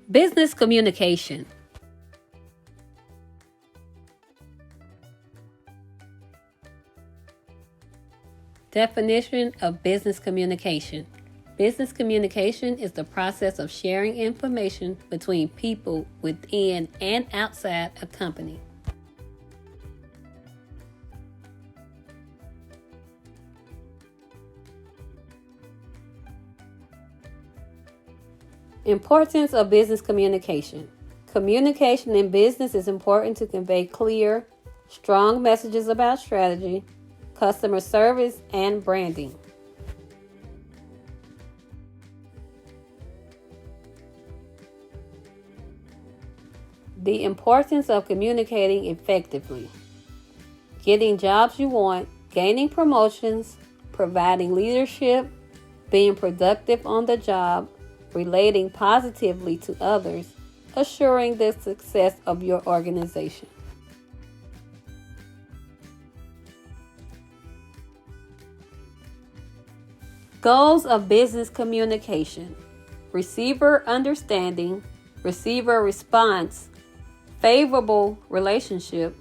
Business communication. Definition of business communication. Business communication is the process of sharing information between people within and outside a company. Importance of business communication. Communication in business is important to convey clear, strong messages about strategy, customer service, and branding. The importance of communicating effectively. Getting jobs you want, gaining promotions, providing leadership, being productive on the job, relating positively to others, assuring the success of your organization. Goals of business communication. Receiver understanding, receiver response, favorable relationship,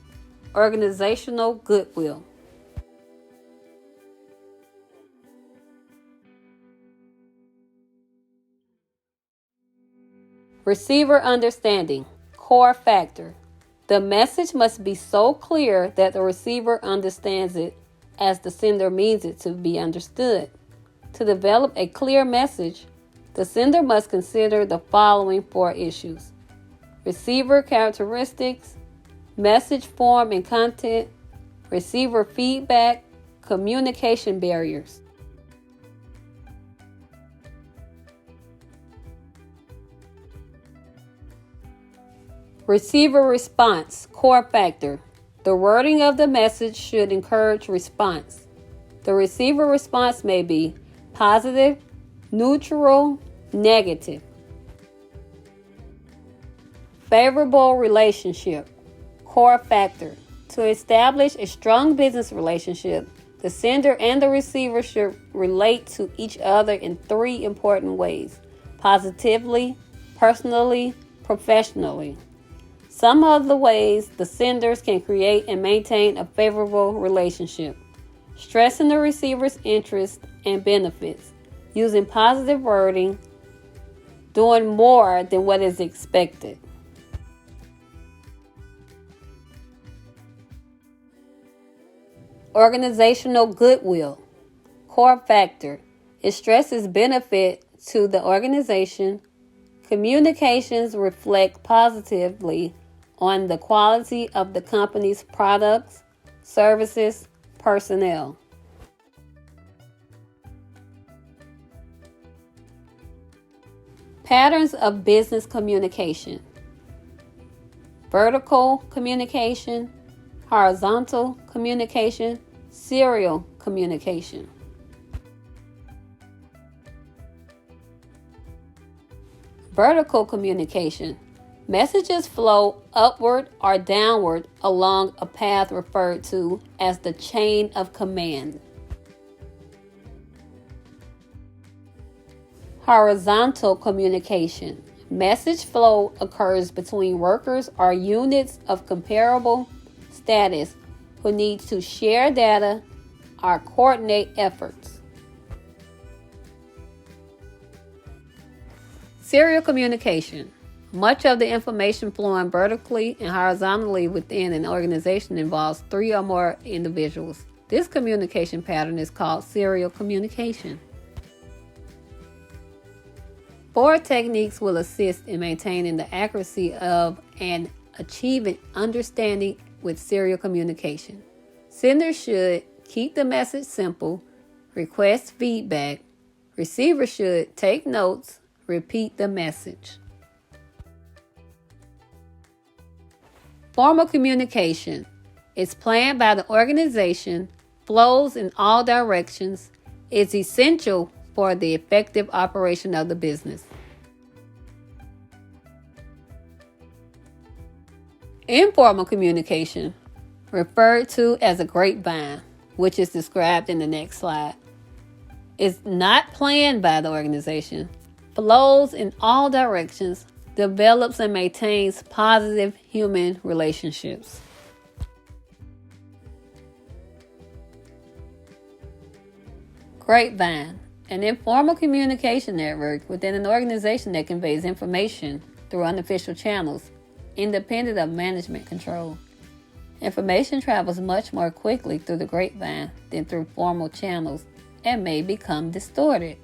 organizational goodwill. Receiver understanding, core factor. The message must be so clear that the receiver understands it as the sender means it to be understood. To develop a clear message, the sender must consider the following 4 issues: receiver characteristics, message form and content, receiver feedback, communication barriers. Receiver response, core factor. The wording of the message should encourage response. The receiver response may be positive, neutral, negative. Favorable relationship, core factor. To establish a strong business relationship, the sender and the receiver should relate to each other in 3 important ways: positively, personally, professionally. Some of the ways the senders can create and maintain a favorable relationship: stressing the receiver's interests and benefits, using positive wording, doing more than what is expected. Organizational goodwill, core factor. It stresses benefit to the organization. Communications reflect positively on the quality of the company's products, services, personnel. Patterns of business communication: vertical communication, horizontal communication, serial communication. Vertical communication. Messages flow upward or downward along a path referred to as the chain of command. Horizontal communication. Message flow occurs between workers or units of comparable status who need to share data or coordinate efforts. Serial communication. Much of the information flowing vertically and horizontally within an organization involves 3 or more individuals. This communication pattern is called serial communication. 4 techniques will assist in maintaining the accuracy of and achieving understanding with serial communication. Senders should keep the message simple, request feedback. Receivers should take notes, repeat the message. Formal communication is planned by the organization, flows in all directions, is essential for the effective operation of the business. Informal communication, referred to as a grapevine, which is described in the next slide, is not planned by the organization, flows in all directions, develops and maintains positive human relationships. Grapevine, an informal communication network within an organization that conveys information through unofficial channels, independent of management control. Information travels much more quickly through the grapevine than through formal channels and may become distorted.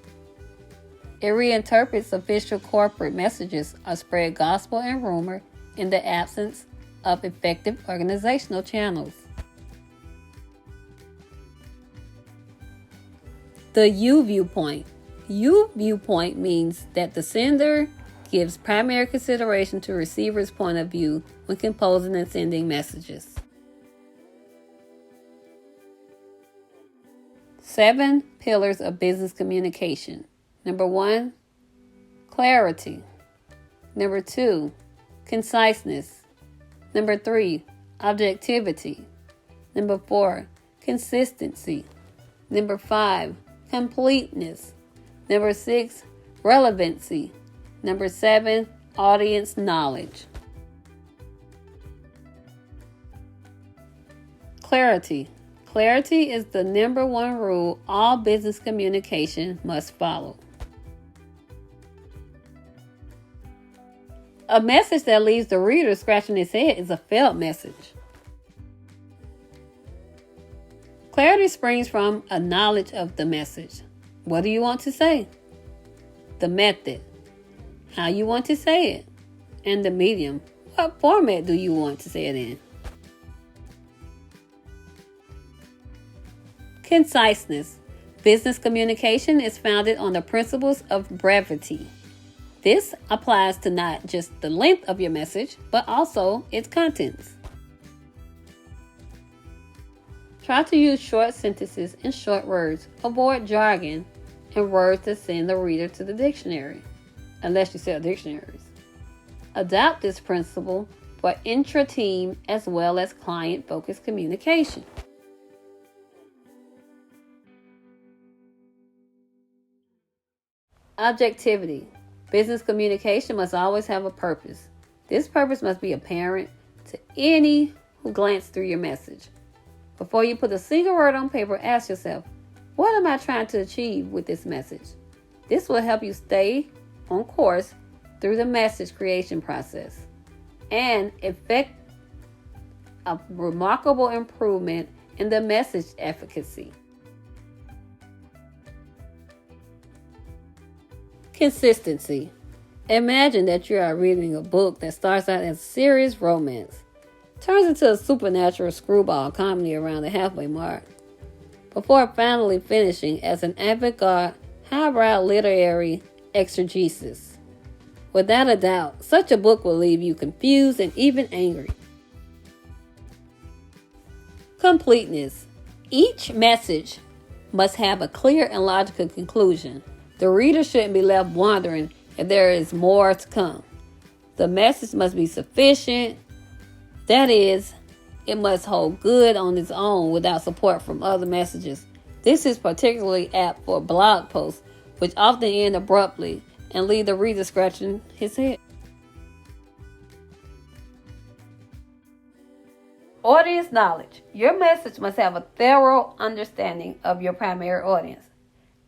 It reinterprets official corporate messages or spread gospel and rumor in the absence of effective organizational channels. The U viewpoint. U viewpoint means that the sender gives primary consideration to receiver's point of view when composing and sending messages. 7 pillars of business communication. Number 1, clarity. Number 2, conciseness. Number 3, objectivity. Number 4, consistency. Number 5, completeness. Number 6, relevancy. Number 7, audience knowledge. Clarity. Clarity is the number 1 rule all business communication must follow. A message that leaves the reader scratching his head is a failed message. Clarity springs from a knowledge of the message. What do you want to say? The method. How you want to say it. And the medium. What format do you want to say it in? Conciseness. Business communication is founded on the principles of brevity. This applies to not just the length of your message, but also its contents. Try to use short sentences and short words. Avoid jargon and words that send the reader to the dictionary, unless you sell dictionaries. Adopt this principle for intra-team as well as client-focused communication. Objectivity. Business communication must always have a purpose. This purpose must be apparent to any who glance through your message. Before you put a single word on paper, ask yourself, what am I trying to achieve with this message? This will help you stay on course through the message creation process and effect a remarkable improvement in the message efficacy. Consistency. Imagine that you are reading a book that starts out as serious romance, turns into a supernatural screwball comedy around the halfway mark, before finally finishing as an avant-garde, highbrow literary exegesis. Without a doubt, such a book will leave you confused and even angry. Completeness. Each message must have a clear and logical conclusion. The reader shouldn't be left wondering if there is more to come. The message must be sufficient. That is, it must hold good on its own without support from other messages. This is particularly apt for blog posts, which often end abruptly and leave the reader scratching his head. Audience knowledge. Your message must have a thorough understanding of your primary audience.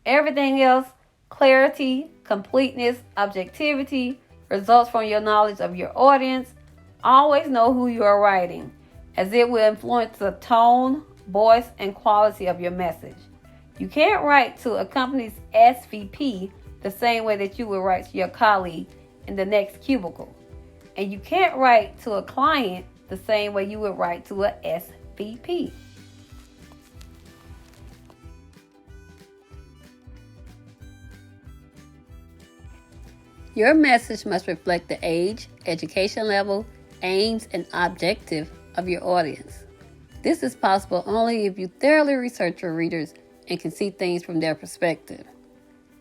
Everything else, clarity, completeness, objectivity, results from your knowledge of your audience. Always know who you are writing, as it will influence the tone, voice, and quality of your message. You can't write to a company's SVP the same way that you would write to your colleague in the next cubicle. And you can't write to a client the same way you would write to a SVP. Your message must reflect the age, education level, aims, and objective of your audience. This is possible only if you thoroughly research your readers and can see things from their perspective.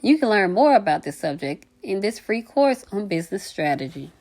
You can learn more about this subject in this free course on business strategy.